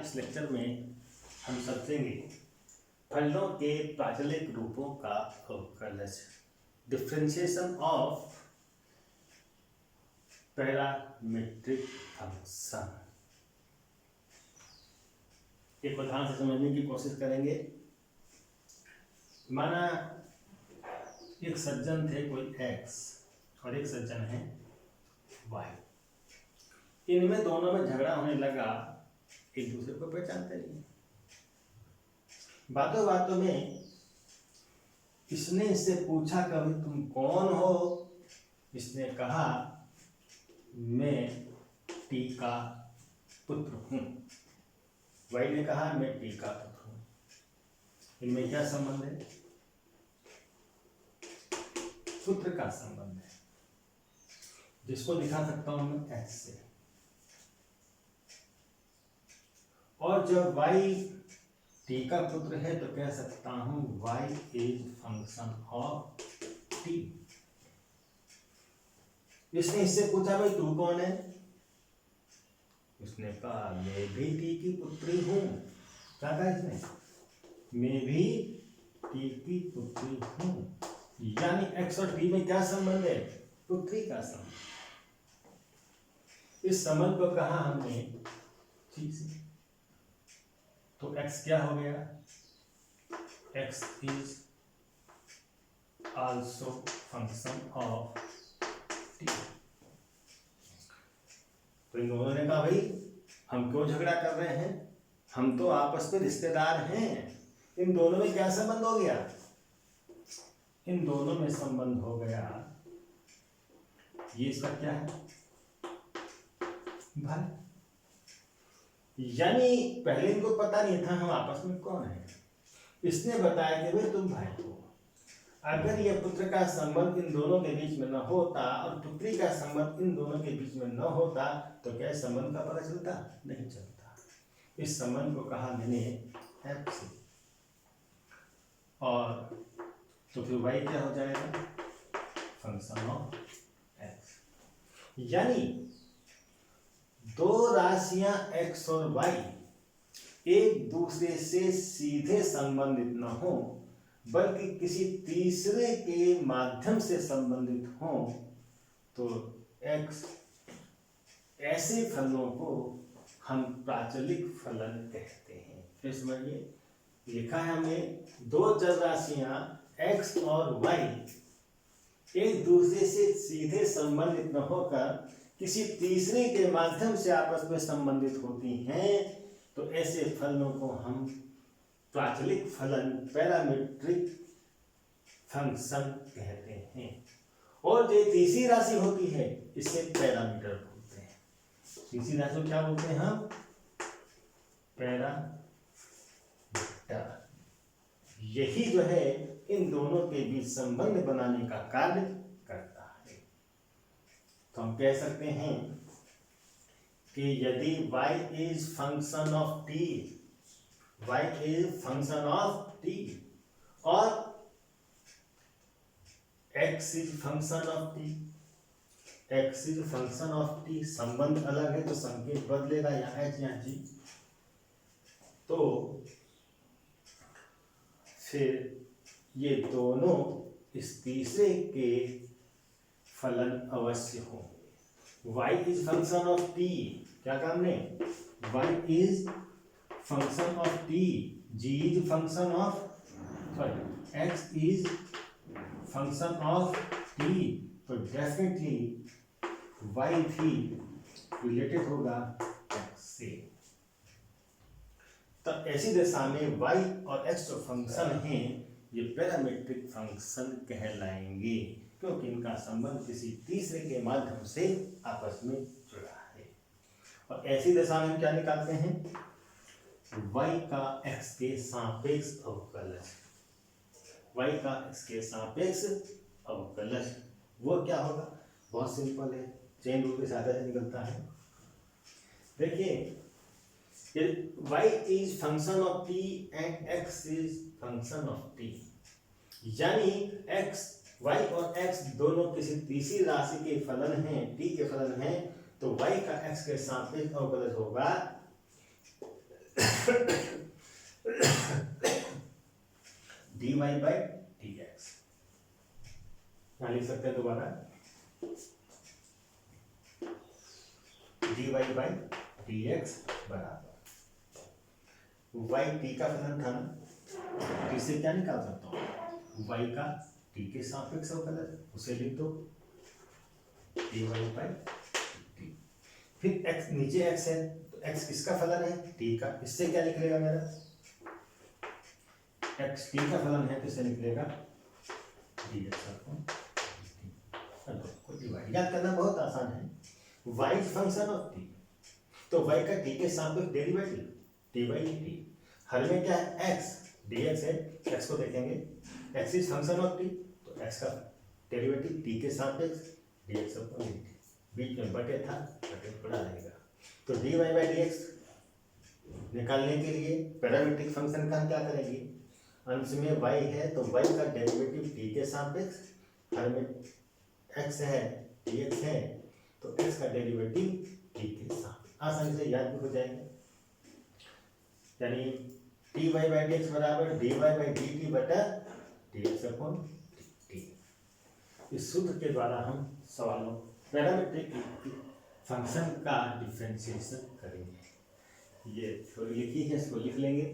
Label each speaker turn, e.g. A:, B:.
A: इस लेक्चर में हम समझेंगे फलनों के प्राचलिक रूपों का अवकलज, डिफरेंशिएशन ऑफ पैरामीट्रिक फंक्शन। एक उदाहरण से समझने की कोशिश करेंगे। माना एक सज्जन थे कोई x और एक सज्जन है y। इनमें दोनों में झगड़ा होने लगा, एक दूसरे को पहचानते नहीं। बातों बातों में इसने इससे पूछा कभी तुम कौन हो। इसने कहा मैं टी का पुत्र हूँ। वाई ने कहा मैं टी का पुत्र हूँ। इनमें क्या संबंध है? पुत्र का संबंध है, जिसको दिखा सकता हूं मैं एक्स से। और जब y t का पुत्र है तो कह सकता हूं y is function of t। इसने इससे पूछा भाई तू कौन है? उसने कहा मैं भी t की पुत्री हूं। क्या कहा इसने? मैं भी t की पुत्री हूं। यानी x और t में क्या संबंध है? पुत्री का संबंध। इस संबंध को कहा हमने ठीक से। तो x क्या हो गया? x is also function of t। तो इन दोनों ने कहा भाई हम क्यों झगड़ा कर रहे हैं, हम तो आपस में रिश्तेदार हैं। इन दोनों में क्या संबंध हो गया? इन दोनों में संबंध हो गया, ये इसका क्या है? भाई। यानी पहले इनको पता नहीं था हम आपस में कौन है। इसने बताया कि भाई तुम भाई हो। अगर यह पुत्र का संबंध इन दोनों के बीच में न होता और पुत्री का संबंध इन दोनों के बीच में न होता तो क्या संबंध का पता चलता? नहीं चलता। इस संबंध को कहा मैंने एफ से। और तो फिर y क्या हो जाएगा? Function of x। यानी दो राशियां x और y एक दूसरे से सीधे संबंधित न हो बल्कि किसी तीसरे के माध्यम से संबंधित हो तो x ऐसे फलनों को हम प्राचलिक फलन कहते हैं। फिर समझिए, लिखा है हमने दो चर राशियां x और y एक दूसरे से सीधे संबंधित न होकर किसी तीसरे के माध्यम से आपस में संबंधित होती हैं तो ऐसे फलनों को हम प्राचलिक फलन पैरामीट्रिक फंक्शन कहते हैं। और जो तीसरी राशि होती है इसे पैरामीटर बोलते हैं। तीसरी राशि को क्या बोलते हैं हम? पैरामीटर। यही जो है इन दोनों के बीच संबंध बनाने का कार्य करता है। तो हम कह सकते हैं कि यदि y is function of t, y is function of t और x is function of t, x is function of t, संबंध अलग है तो संकेत बदलेगा, यहाँ h यहाँ g। तो फिर ये दोनों इस तीसरे के फलन अवश्य होंगे। y is function of t, क्या काम ने? y is function of t, g is function of x is function of t, तो डेफिनेटली y भी रिलेटेड होगा x से। तो ऐसी दशा में y और x जो फंक्शन हैं ये पैरामीट्रिक फंक्शन कहलाएंगे क्योंकि इनका संबंध किसी तीसरे के माध्यम से आपस में जुड़ा है। और ऐसी दशा में हम क्या निकालते हैं? y का x के सापेक्ष अवकलज। y का x के सापेक्ष अवकलज वो क्या होगा? बहुत सिंपल है, चेन रूल के साथ से निकलता है। देखिए y is function of t and x is function of t। यानी x, y और x दोनों किसी तीसरी राशि के फलन हैं, t के फलन हैं, तो y का x के सापेक्ष अवकलज होगा dy बाई dx। यहाँ लिख सकते हैं दोबारा, dy बाई dx बराबर y t का फलन था ना, t से क्या निकाल सकता हूँ, y का t के सापेक्ष अवकलन, उसे लिख दो dy बाई t। फिर x नीचे x है तो x किसका फलन है, t का, इससे क्या निकलेगा मेरा, x t का फलन है तो इसे निकलेगा dx अपॉन t। को डिवाइड याद करना बहुत आसान है, y फंक्शन ऑफ t, तो y का t के सापेक्ष डेरिवेटिव dy dt, हर में क्या है x, dx है, x को देखेंगे x is function of t, तो x का डेरिवेटिव t के सापेक्ष dx अपॉन dt, बीच में बटे था, बटे पड़ा रहेगा। तो dy बाई dx निकालने के लिए पैरामीट्रिक फंक्शन का क्या करेंगे, अंश में y है तो y का डेरिवेटिव t के सापेक्ष, हर में x है dx है तो x का डेरिवेटिव t के सापेक्ष, आसानी से याद भी हो जाएगा। यानी dy बाई dx बराबर dy बाई dt बटा dx अपॉन dt। इस सूत्र के द्वारा हम सवालों पैरामीट्रिक फंक्शन का डिफरेंशिएशन करेंगे। ये थ्योरी लिखी है, इसको लिख लेंगे।